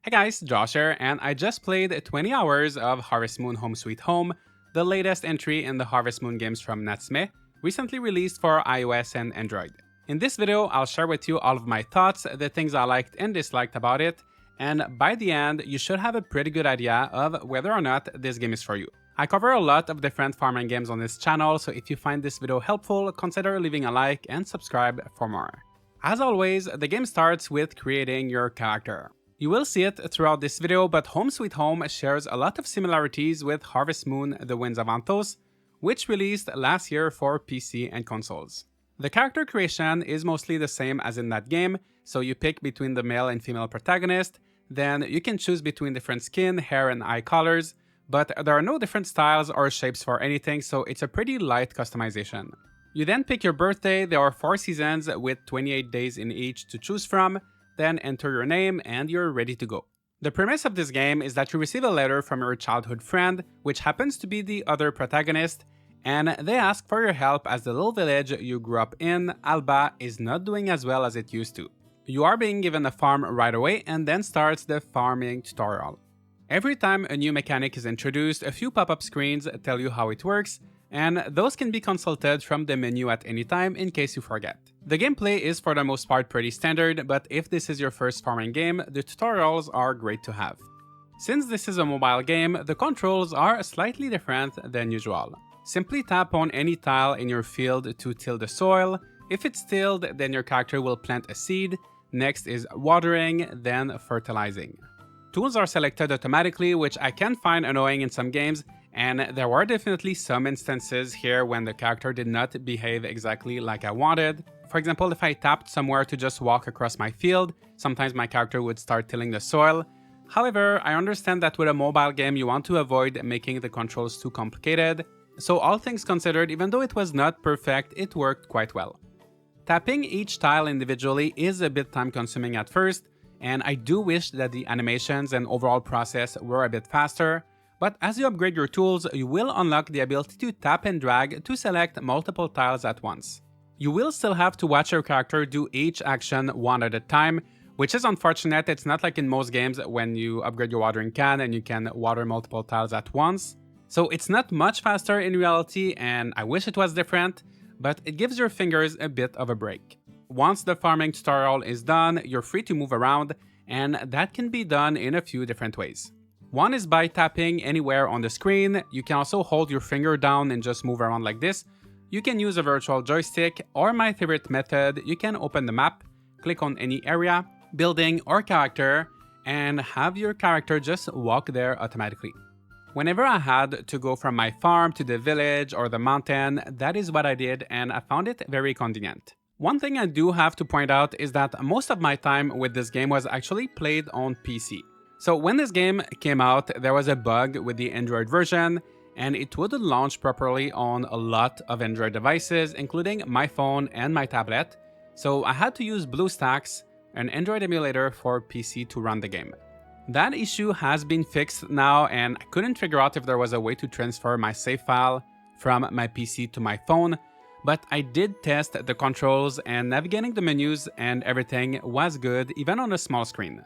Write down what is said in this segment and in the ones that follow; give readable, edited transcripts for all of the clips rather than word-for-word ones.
Hey guys, Josh here, and I just played 20 hours of Harvest Moon Home Sweet Home, the latest entry in the Harvest Moon games from Natsume, recently released for iOS and Android. In this video, I'll share with you all of my thoughts, the things I liked and disliked about it, and by the end, you should have a pretty good idea of whether or not this game is for you. I cover a lot of different farming games on this channel, so if you find this video helpful, consider leaving a like and subscribe for more. As always, the game starts with creating your character. You will see it throughout this video, but Home Sweet Home shares a lot of similarities with Harvest Moon The Winds of Anthos, which released last year for PC and consoles. The character creation is mostly the same as in that game, so you pick between the male and female protagonist, then you can choose between different skin, hair, and eye colors, but there are no different styles or shapes for anything, so it's a pretty light customization. You then pick your birthday. There are 4 seasons with 28 days in each to choose from, then enter your name and you're ready to go. The premise of this game is that you receive a letter from your childhood friend, which happens to be the other protagonist, and they ask for your help as the little village you grew up in, Alba, is not doing as well as it used to. You are being given a farm right away, and then starts the farming tutorial. Every time a new mechanic is introduced, a few pop-up screens tell you how it works, and those can be consulted from the menu at any time in case you forget. The gameplay is for the most part pretty standard, but if this is your first farming game, the tutorials are great to have. Since this is a mobile game, the controls are slightly different than usual. Simply tap on any tile in your field to till the soil. If it's tilled, then your character will plant a seed. Next is watering, then fertilizing. Tools are selected automatically, which I can find annoying in some games, and there were definitely some instances here when the character did not behave exactly like I wanted. For example, if I tapped somewhere to just walk across my field, sometimes my character would start tilling the soil. However, I understand that with a mobile game you want to avoid making the controls too complicated, so all things considered, even though it was not perfect, it worked quite well. Tapping each tile individually is a bit time consuming at first, and I do wish that the animations and overall process were a bit faster, but as you upgrade your tools, you will unlock the ability to tap and drag to select multiple tiles at once. You will still have to watch your character do each action one at a time, which is unfortunate. It's not like in most games when you upgrade your watering can and you can water multiple tiles at once. So it's not much faster in reality, and I wish it was different, but it gives your fingers a bit of a break. Once the farming tutorial is done, you're free to move around, and that can be done in a few different ways. One is by tapping anywhere on the screen. You can also hold your finger down and just move around like this. You can use a virtual joystick, or my favorite method, you can open the map, click on any area, building, or character, and have your character just walk there automatically. Whenever I had to go from my farm to the village or the mountain, that is what I did, and I found it very convenient. One thing I do have to point out is that most of my time with this game was actually played on PC. So when this game came out, there was a bug with the Android version, and it wouldn't launch properly on a lot of Android devices, including my phone and my tablet. So I had to use BlueStacks, an Android emulator for PC to run the game. That issue has been fixed now, and I couldn't figure out if there was a way to transfer my save file from my PC to my phone, but I did test the controls, and navigating the menus and everything was good even on a small screen.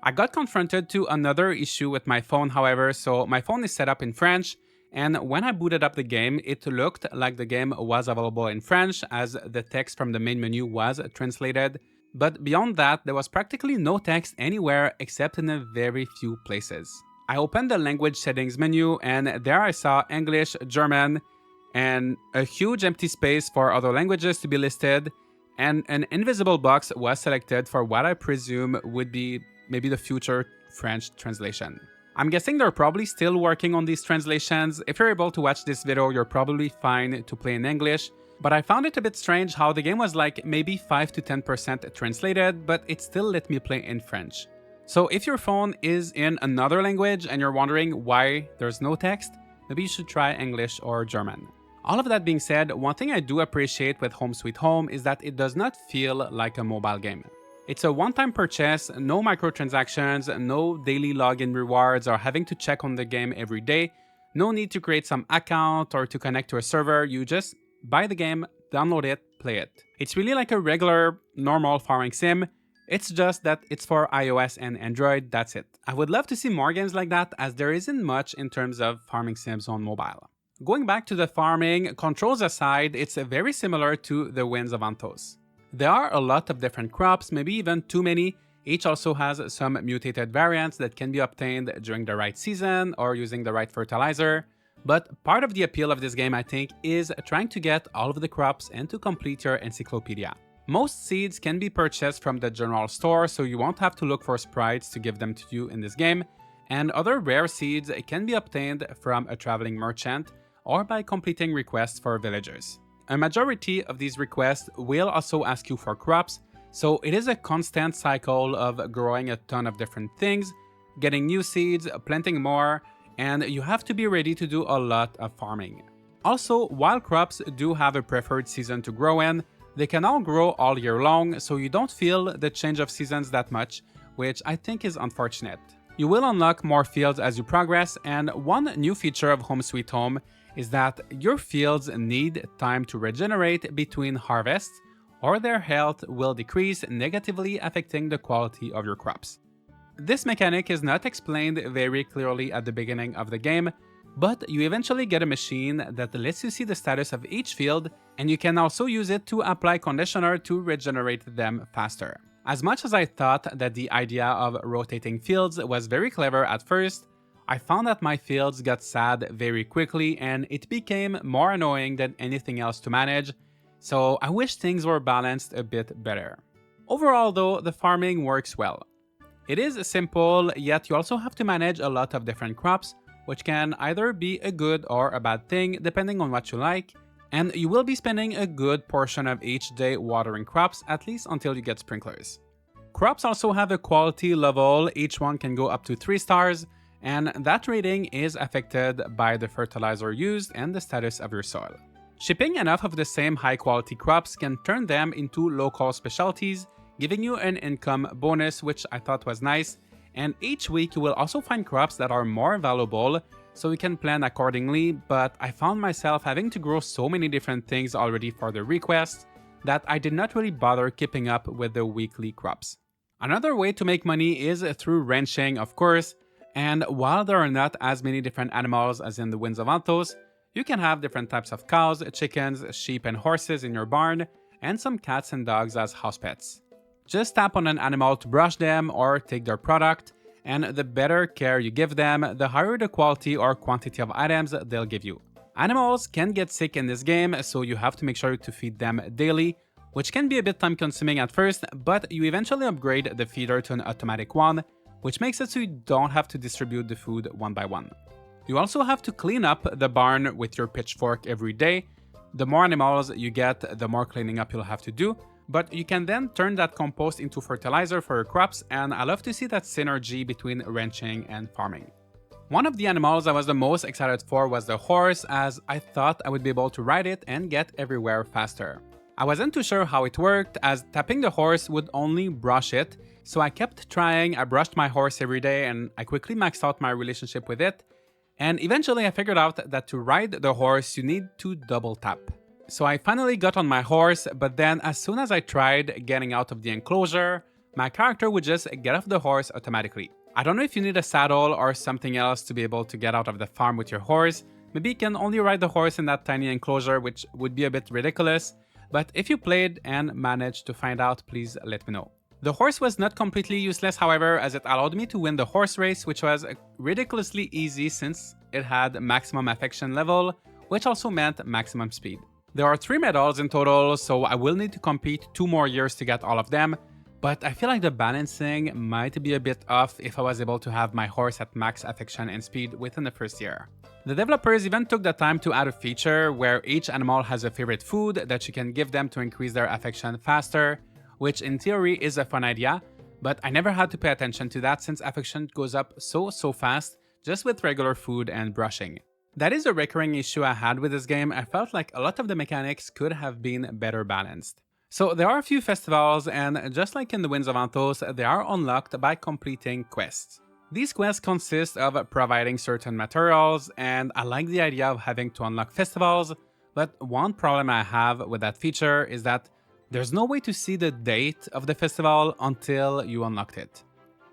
I got confronted to another issue with my phone, however, so my phone is set up in French, and when I booted up the game, it looked like the game was available in French as the text from the main menu was translated, but beyond that, there was practically no text anywhere except in a very few places. I opened the language settings menu, and there I saw English, German, and a huge empty space for other languages to be listed, and an invisible box was selected for what I presume would be maybe the future French translation. I'm guessing they're probably still working on these translations. If you're able to watch this video, you're probably fine to play in English, but I found it a bit strange how the game was like maybe 5 to 10% translated, but it still let me play in French. So if your phone is in another language and you're wondering why there's no text, maybe you should try English or German. All of that being said, one thing I do appreciate with Home Sweet Home is that it does not feel like a mobile game. It's a one-time purchase, no microtransactions, no daily login rewards or having to check on the game every day, no need to create some account or to connect to a server. You just buy the game, download it, play it. It's really like a regular, normal farming sim. It's just that it's for iOS and Android, that's it. I would love to see more games like that, as there isn't much in terms of farming sims on mobile. Going back to the farming, controls aside, it's very similar to the Winds of Anthos. There are a lot of different crops, maybe even too many. Each also has some mutated variants that can be obtained during the right season or using the right fertilizer. But part of the appeal of this game, I think, is trying to get all of the crops and to complete your encyclopedia. Most seeds can be purchased from the general store, so you won't have to look for sprites to give them to you in this game, and other rare seeds can be obtained from a traveling merchant or by completing requests for villagers. A majority of these requests will also ask you for crops, so it is a constant cycle of growing a ton of different things, getting new seeds, planting more, and you have to be ready to do a lot of farming. Also, while crops do have a preferred season to grow in, they can all grow all year long, so you don't feel the change of seasons that much, which I think is unfortunate. You will unlock more fields as you progress, and one new feature of Home Sweet Home is that your fields need time to regenerate between harvests, or their health will decrease, negatively affecting the quality of your crops. This mechanic is not explained very clearly at the beginning of the game, but you eventually get a machine that lets you see the status of each field, and you can also use it to apply conditioner to regenerate them faster. As much as I thought that the idea of rotating fields was very clever at first, I found that my fields got sad very quickly and it became more annoying than anything else to manage, so I wish things were balanced a bit better. Overall though, the farming works well. It is simple, yet you also have to manage a lot of different crops, which can either be a good or a bad thing depending on what you like, and you will be spending a good portion of each day watering crops, at least until you get sprinklers. Crops also have a quality level, each one can go up to 3 stars, and that rating is affected by the fertilizer used and the status of your soil. Shipping enough of the same high quality crops can turn them into local specialties, giving you an income bonus, which I thought was nice, and each week you will also find crops that are more valuable, so you can plan accordingly, but I found myself having to grow so many different things already for the requests that I did not really bother keeping up with the weekly crops. Another way to make money is through ranching, of course, and while there are not as many different animals as in the Winds of Anthos, you can have different types of cows, chickens, sheep and horses in your barn, and some cats and dogs as house pets. Just tap on an animal to brush them or take their product, and the better care you give them, the higher the quality or quantity of items they'll give you. Animals can get sick in this game, so you have to make sure to feed them daily, which can be a bit time consuming at first, but you eventually upgrade the feeder to an automatic one, which makes it so you don't have to distribute the food one by one. You also have to clean up the barn with your pitchfork every day. The more animals you get, the more cleaning up you'll have to do, but you can then turn that compost into fertilizer for your crops, and I love to see that synergy between ranching and farming. One of the animals I was the most excited for was the horse, as I thought I would be able to ride it and get everywhere faster. I wasn't too sure how it worked, as tapping the horse would only brush it, so I kept trying. I brushed my horse every day and I quickly maxed out my relationship with it, and eventually I figured out that to ride the horse you need to double tap. So I finally got on my horse, but then as soon as I tried getting out of the enclosure, my character would just get off the horse automatically. I don't know if you need a saddle or something else to be able to get out of the farm with your horse. Maybe you can only ride the horse in that tiny enclosure, which would be a bit ridiculous, but if you played and managed to find out, please let me know. The horse was not completely useless, however, as it allowed me to win the horse race, which was ridiculously easy since it had maximum affection level, which also meant maximum speed. There are 3 medals in total, so I will need to compete 2 more years to get all of them, but I feel like the balancing might be a bit off if I was able to have my horse at max affection and speed within the first year. The developers even took the time to add a feature where each animal has a favorite food that you can give them to increase their affection faster, which in theory is a fun idea, but I never had to pay attention to that since affection goes up so fast just with regular food and brushing. That is a recurring issue I had with this game. I felt like a lot of the mechanics could have been better balanced. So there are a few festivals, and just like in the Winds of Anthos, they are unlocked by completing quests. These quests consist of providing certain materials, and I like the idea of having to unlock festivals, but one problem I have with that feature is that There's no way to see the date of the festival until you unlocked it.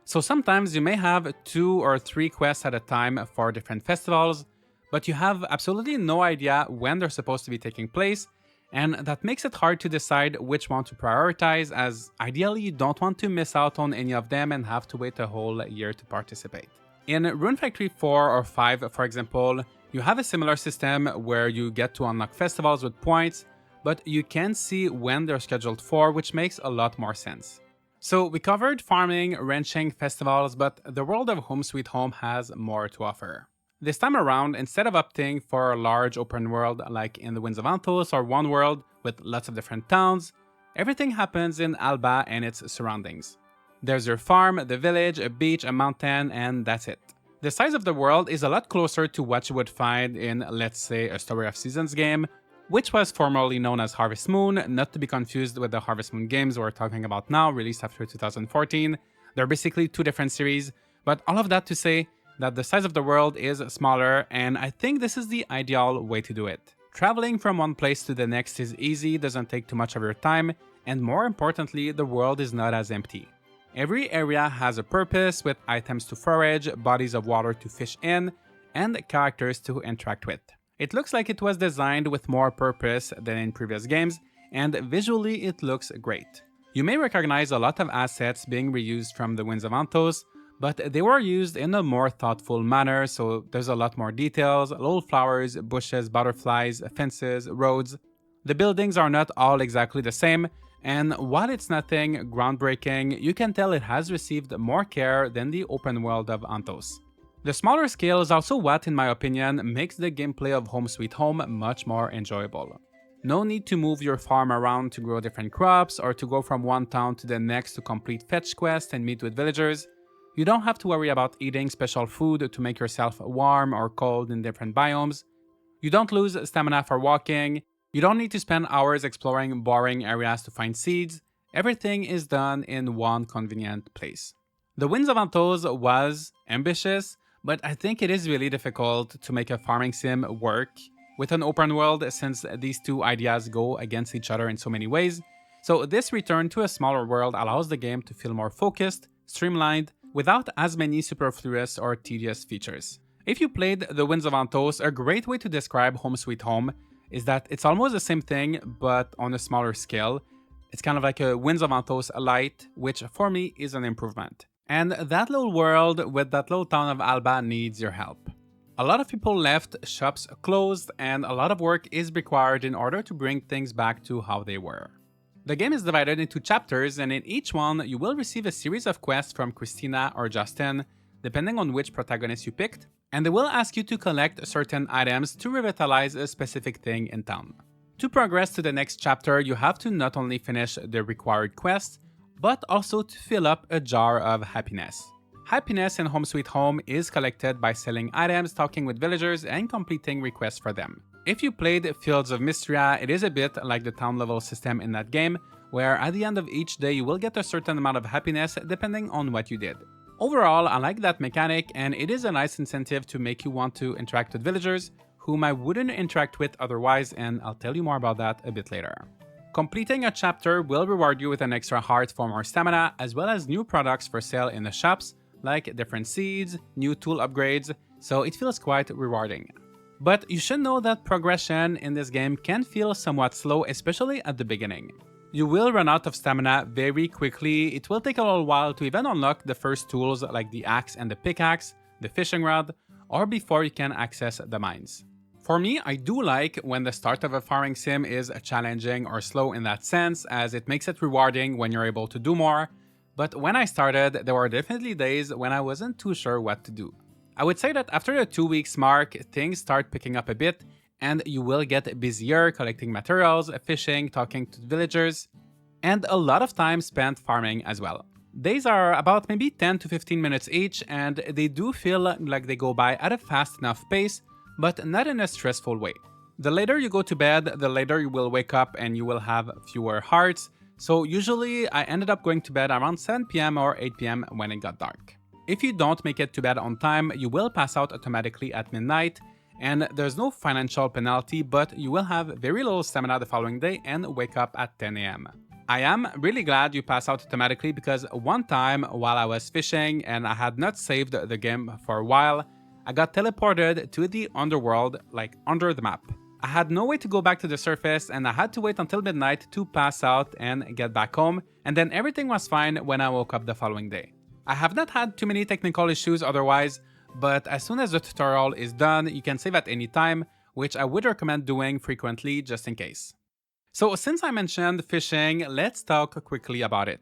So sometimes you may have 2 or 3 quests at a time for different festivals, but you have absolutely no idea when they're supposed to be taking place, and that makes it hard to decide which one to prioritize, as ideally you don't want to miss out on any of them and have to wait a whole year to participate. In Rune Factory 4 or 5, for example, you have a similar system where you get to unlock festivals with points, but you can see when they're scheduled for, which makes a lot more sense. So we covered farming, ranching, festivals, but the world of Home Sweet Home has more to offer. This time around, instead of opting for a large open world like in the Winds of Anthos or One World with lots of different towns, everything happens in Alba and its surroundings. There's your farm, the village, a beach, a mountain, and that's it. The size of the world is a lot closer to what you would find in, let's say, a Story of Seasons game, which was formerly known as Harvest Moon, not to be confused with the Harvest Moon games we're talking about now, released after 2014. They're basically 2 different series, but all of that to say that the size of the world is smaller, and I think this is the ideal way to do it. Traveling from one place to the next is easy, doesn't take too much of your time, and more importantly, the world is not as empty. Every area has a purpose, with items to forage, bodies of water to fish in, and characters to interact with. It looks like it was designed with more purpose than in previous games, and visually it looks great. You may recognize a lot of assets being reused from the Winds of Anthos, but they were used in a more thoughtful manner, so there's a lot more details, little flowers, bushes, butterflies, fences, roads. The buildings are not all exactly the same, and while it's nothing groundbreaking, you can tell it has received more care than the open world of Anthos. The smaller scale is also what, in my opinion, makes the gameplay of Home Sweet Home much more enjoyable. No need to move your farm around to grow different crops or to go from one town to the next to complete fetch quests and meet with villagers. You don't have to worry about eating special food to make yourself warm or cold in different biomes. You don't lose stamina for walking. You don't need to spend hours exploring boring areas to find seeds. Everything is done in one convenient place. The Winds of Anthos was ambitious, but I think it is really difficult to make a farming sim work with an open world, since these 2 ideas go against each other in so many ways. So this return to a smaller world allows the game to feel more focused, streamlined, without as many superfluous or tedious features. If you played the Winds of Anthos, a great way to describe Home Sweet Home is that it's almost the same thing, but on a smaller scale. It's kind of like a Winds of Anthos Lite, which for me is an improvement. And that little world with that little town of Alba needs your help. A lot of people left, shops closed, and a lot of work is required in order to bring things back to how they were. The game is divided into chapters, and in each one you will receive a series of quests from Christina or Justin, depending on which protagonist you picked, and they will ask you to collect certain items to revitalize a specific thing in town. To progress to the next chapter, you have to not only finish the required quests, but also to fill up a jar of happiness. Happiness in Home Sweet Home is collected by selling items, talking with villagers, and completing requests for them. If you played Fields of Mystria, it is a bit like the town level system in that game, where at the end of each day you will get a certain amount of happiness depending on what you did. Overall, I like that mechanic, and it is a nice incentive to make you want to interact with villagers, whom I wouldn't interact with otherwise, and I'll tell you more about that a bit later. Completing a chapter will reward you with an extra heart for more stamina, as well as new products for sale in the shops, like different seeds, new tool upgrades, so it feels quite rewarding. But you should know that progression in this game can feel somewhat slow, especially at the beginning. You will run out of stamina very quickly. It will take a little while to even unlock the first tools like the axe and the pickaxe, the fishing rod, or before you can access the mines. For me, I do like when the start of a farming sim is challenging or slow in that sense, as it makes it rewarding when you're able to do more, but when I started, there were definitely days when I wasn't too sure what to do. I would say that after the 2 weeks mark, things start picking up a bit, and you will get busier collecting materials, fishing, talking to villagers, and a lot of time spent farming as well. Days are about maybe 10 to 15 minutes each, and they do feel like they go by at a fast enough pace, but not in a stressful way. The later you go to bed, the later you will wake up and you will have fewer hearts, so usually I ended up going to bed around 7 PM or 8 PM when it got dark. If you don't make it to bed on time, you will pass out automatically at midnight, and there's no financial penalty, but you will have very little stamina the following day and wake up at 10 a.m. I am really glad you pass out automatically because one time while I was fishing and I had not saved the game for a while, I got teleported to the underworld, like under the map. I had no way to go back to the surface and I had to wait until midnight to pass out and get back home, and then everything was fine when I woke up the following day. I have not had too many technical issues otherwise, but as soon as the tutorial is done, you can save at any time, which I would recommend doing frequently just in case. So since I mentioned fishing, let's talk quickly about it.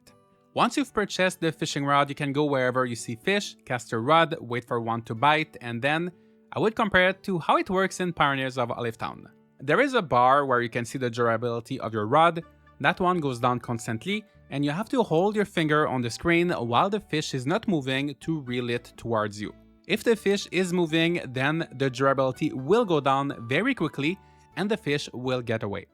Once you've purchased the fishing rod, you can go wherever you see fish, cast your rod, wait for one to bite, and then I would compare it to how it works in Pioneers of Olivetown. There is a bar where you can see the durability of your rod. That one goes down constantly, and you have to hold your finger on the screen while the fish is not moving to reel it towards you. If the fish is moving, then the durability will go down very quickly and the fish will get away.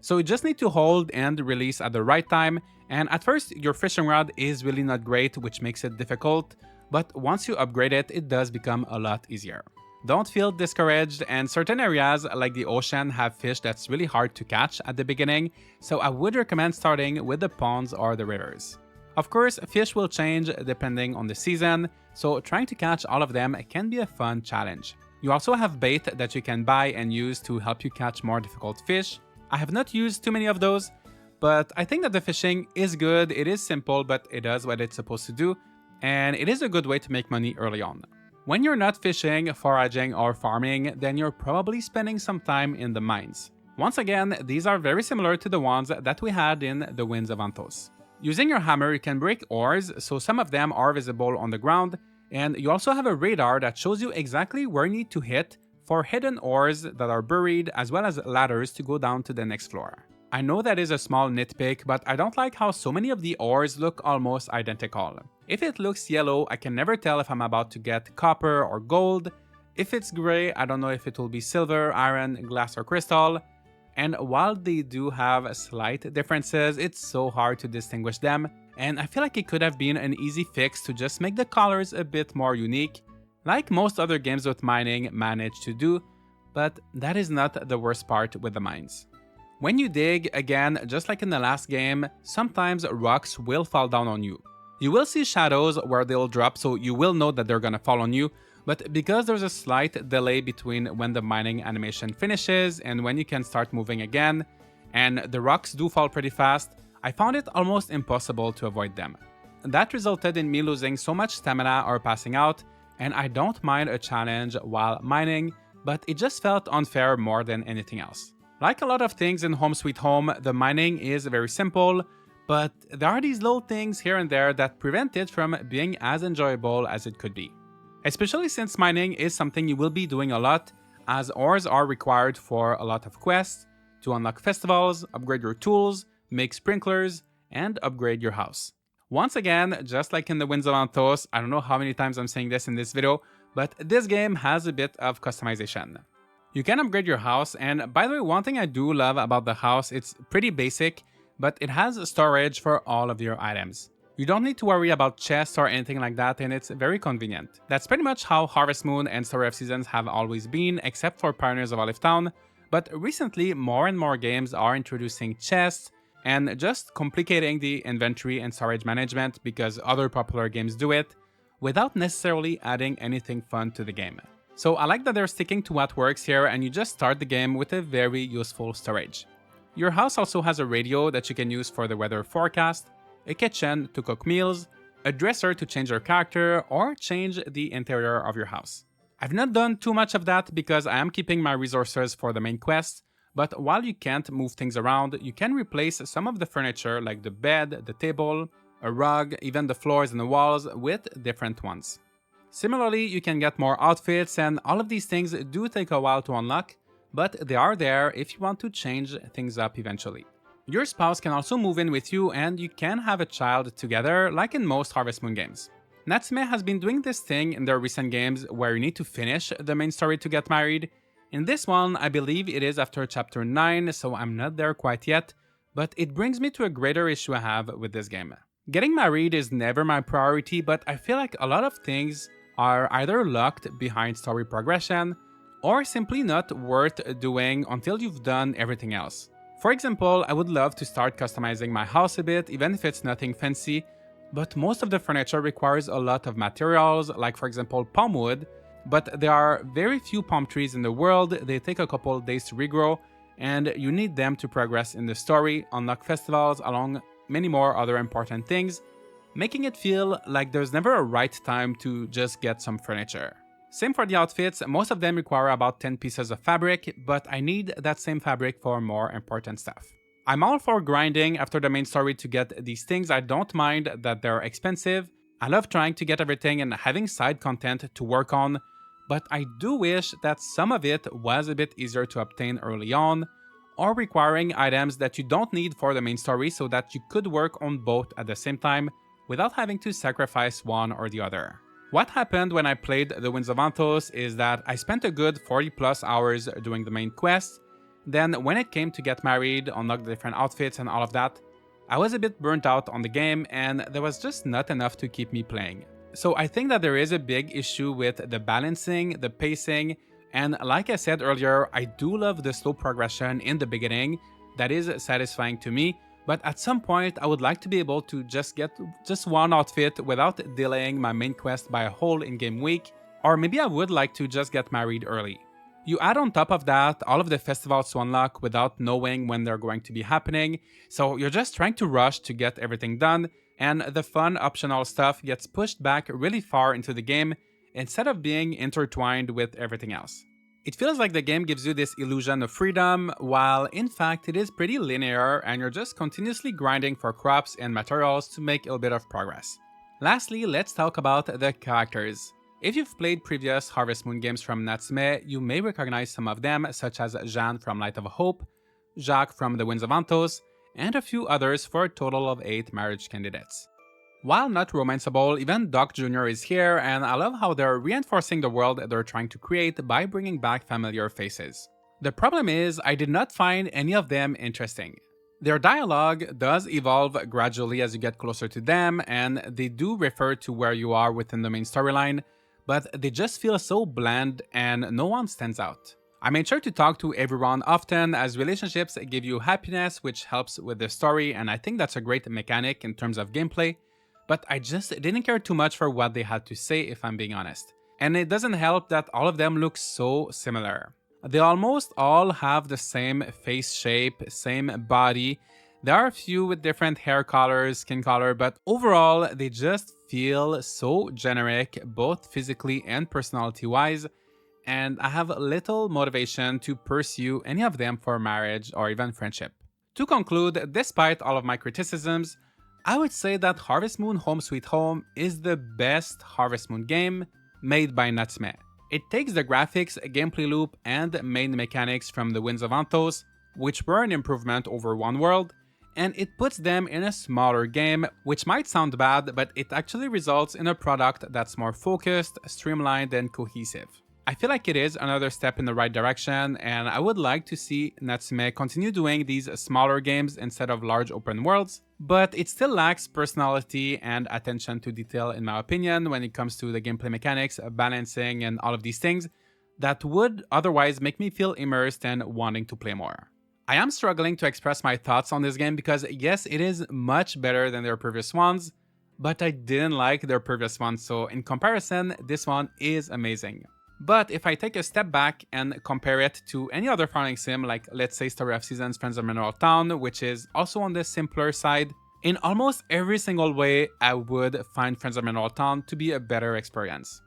So you just need to hold and release at the right time, and at first your fishing rod is really not great, which makes it difficult, but once you upgrade it, it does become a lot easier. Don't feel discouraged, and certain areas like the ocean have fish that's really hard to catch at the beginning, so I would recommend starting with the ponds or the rivers. Of course, fish will change depending on the season, so trying to catch all of them can be a fun challenge. You also have bait that you can buy and use to help you catch more difficult fish. I have not used too many of those, but I think that the fishing is good. It is simple, but it does what it's supposed to do, and it is a good way to make money early on. When you're not fishing, foraging, or farming, then you're probably spending some time in the mines. Once again, these are very similar to the ones that we had in the Winds of Antos. Using your hammer, you can break ores, so some of them are visible on the ground, and you also have a radar that shows you exactly where you need to hit for hidden ores that are buried, as well as ladders to go down to the next floor. I know that is a small nitpick, but I don't like how so many of the ores look almost identical. If it looks yellow, I can never tell if I'm about to get copper or gold. If it's gray, I don't know if it will be silver, iron, glass, or crystal. And while they do have slight differences, it's so hard to distinguish them, and I feel like it could have been an easy fix to just make the colors a bit more unique, like most other games with mining manage to do, but that is not the worst part with the mines. When you dig, again, just like in the last game, sometimes rocks will fall down on you. You will see shadows where they'll drop, so you will know that they're gonna fall on you, but because there's a slight delay between when the mining animation finishes and when you can start moving again, and the rocks do fall pretty fast, I found it almost impossible to avoid them. That resulted in me losing so much stamina or passing out, and I don't mind a challenge while mining, but it just felt unfair more than anything else. Like a lot of things in Home Sweet Home, the mining is very simple, but there are these little things here and there that prevent it from being as enjoyable as it could be. Especially since mining is something you will be doing a lot, as ores are required for a lot of quests, to unlock festivals, upgrade your tools, make sprinklers, and upgrade your house. Once again, just like in the Winds of Antos, I don't know how many times I'm saying this in this video, but this game has a bit of customization. You can upgrade your house, and by the way, one thing I do love about the house, it's pretty basic, but it has storage for all of your items. You don't need to worry about chests or anything like that, and it's very convenient. That's pretty much how Harvest Moon and Story of Seasons have always been, except for Pioneers of Olivetown, but recently more and more games are introducing chests and just complicating the inventory and storage management because other popular games do it, without necessarily adding anything fun to the game. So I like that they're sticking to what works here, and you just start the game with a very useful storage. Your house also has a radio that you can use for the weather forecast, a kitchen to cook meals, a dresser to change your character, or change the interior of your house. I've not done too much of that because I am keeping my resources for the main quest, but while you can't move things around, you can replace some of the furniture like the bed, the table, a rug, even the floors and the walls with different ones. Similarly, you can get more outfits, and all of these things do take a while to unlock, but they are there if you want to change things up eventually. Your spouse can also move in with you, and you can have a child together like in most Harvest Moon games. Natsume has been doing this thing in their recent games where you need to finish the main story to get married. In this one, I believe it is after chapter 9, so I'm not there quite yet, but it brings me to a greater issue I have with this game. Getting married is never my priority, but I feel like a lot of things are either locked behind story progression, or simply not worth doing until you've done everything else. For example, I would love to start customizing my house a bit, even if it's nothing fancy, but most of the furniture requires a lot of materials, like for example palm wood, but there are very few palm trees in the world, they take a couple days to regrow, and you need them to progress in the story, unlock festivals, along many more other important things, making it feel like there's never a right time to just get some furniture. Same for the outfits, most of them require about 10 pieces of fabric, but I need that same fabric for more important stuff. I'm all for grinding after the main story to get these things, I don't mind that they're expensive. I love trying to get everything and having side content to work on, but I do wish that some of it was a bit easier to obtain early on, or requiring items that you don't need for the main story so that you could work on both at the same time without having to sacrifice one or the other. What happened when I played The Winds of Anthos is that I spent a good 40 plus hours doing the main quest, then when it came to get married, unlock the different outfits and all of that, I was a bit burnt out on the game and there was just not enough to keep me playing. So I think that there is a big issue with the balancing, the pacing, and like I said earlier, I do love the slow progression in the beginning, that is satisfying to me, but at some point I would like to be able to just get just one outfit without delaying my main quest by a whole in-game week, or maybe I would like to just get married early. You add on top of that all of the festivals to unlock without knowing when they're going to be happening, so you're just trying to rush to get everything done, and the fun optional stuff gets pushed back really far into the game instead of being intertwined with everything else. It feels like the game gives you this illusion of freedom, while in fact it is pretty linear and you're just continuously grinding for crops and materials to make a bit of progress. Lastly, let's talk about the characters. If you've played previous Harvest Moon games from Natsume, you may recognize some of them, such as Jeanne from Light of Hope, Jacques from The Winds of Anthos, and a few others for a total of 8 marriage candidates. While not romanceable, even Doc Jr. is here, and I love how they're reinforcing the world they're trying to create by bringing back familiar faces. The problem is, I did not find any of them interesting. Their dialogue does evolve gradually as you get closer to them, and they do refer to where you are within the main storyline, but they just feel so bland and no one stands out. I made sure to talk to everyone often, as relationships give you happiness, which helps with the story, and I think that's a great mechanic in terms of gameplay, but I just didn't care too much for what they had to say, if I'm being honest. And it doesn't help that all of them look so similar. They almost all have the same face shape, same body. There are a few with different hair colors, skin color, but overall they just feel so generic, both physically and personality-wise, and I have little motivation to pursue any of them for marriage or even friendship. To conclude, despite all of my criticisms, I would say that Harvest Moon Home Sweet Home is the best Harvest Moon game made by Natsume. It takes the graphics, gameplay loop, and main mechanics from The Winds of Anthos, which were an improvement over One World, and it puts them in a smaller game, which might sound bad, but it actually results in a product that's more focused, streamlined, and cohesive. I feel like it is another step in the right direction, and I would like to see Natsume continue doing these smaller games instead of large open worlds, but it still lacks personality and attention to detail in my opinion when it comes to the gameplay mechanics, balancing, and all of these things that would otherwise make me feel immersed and wanting to play more. I am struggling to express my thoughts on this game because yes, it is much better than their previous ones, but I didn't like their previous ones, so in comparison, this one is amazing. But if I take a step back and compare it to any other farming sim, like let's say Story of Seasons Friends of Mineral Town, which is also on the simpler side, in almost every single way I would find Friends of Mineral Town to be a better experience.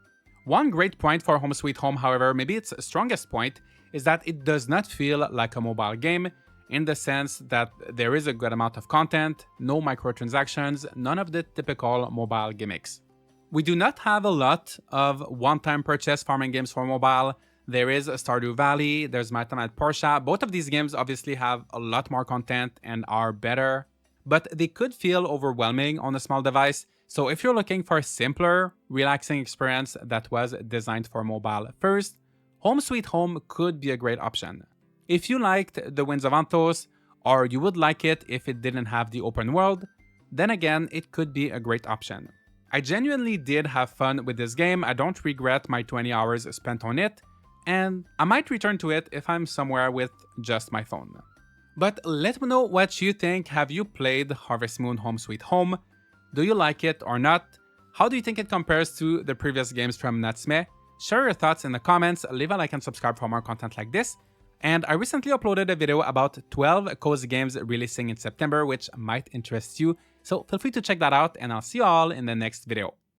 One great point for Home Sweet Home, however, maybe its strongest point, is that it does not feel like a mobile game, in the sense that there is a good amount of content, no microtransactions, none of the typical mobile gimmicks. We do not have a lot of one-time purchase farming games for mobile. There is Stardew Valley, there's My Time at Portia. Both of these games obviously have a lot more content and are better, but they could feel overwhelming on a small device. So if you're looking for a simpler, relaxing experience that was designed for mobile first, Home Sweet Home could be a great option. If you liked The Winds of Anthos, or you would like it if it didn't have the open world, then again, it could be a great option. I genuinely did have fun with this game. I don't regret my 20 hours spent on it. and I might return to it if I'm somewhere with just my phone. But let me know what you think. Have you played Harvest Moon Home Sweet Home? Do you like it or not? How do you think it compares to the previous games from Natsume? Share your thoughts in the comments, leave a like and subscribe for more content like this. And I recently uploaded a video about 12 cozy games releasing in September which might interest you, so feel free to check that out and I'll see you all in the next video.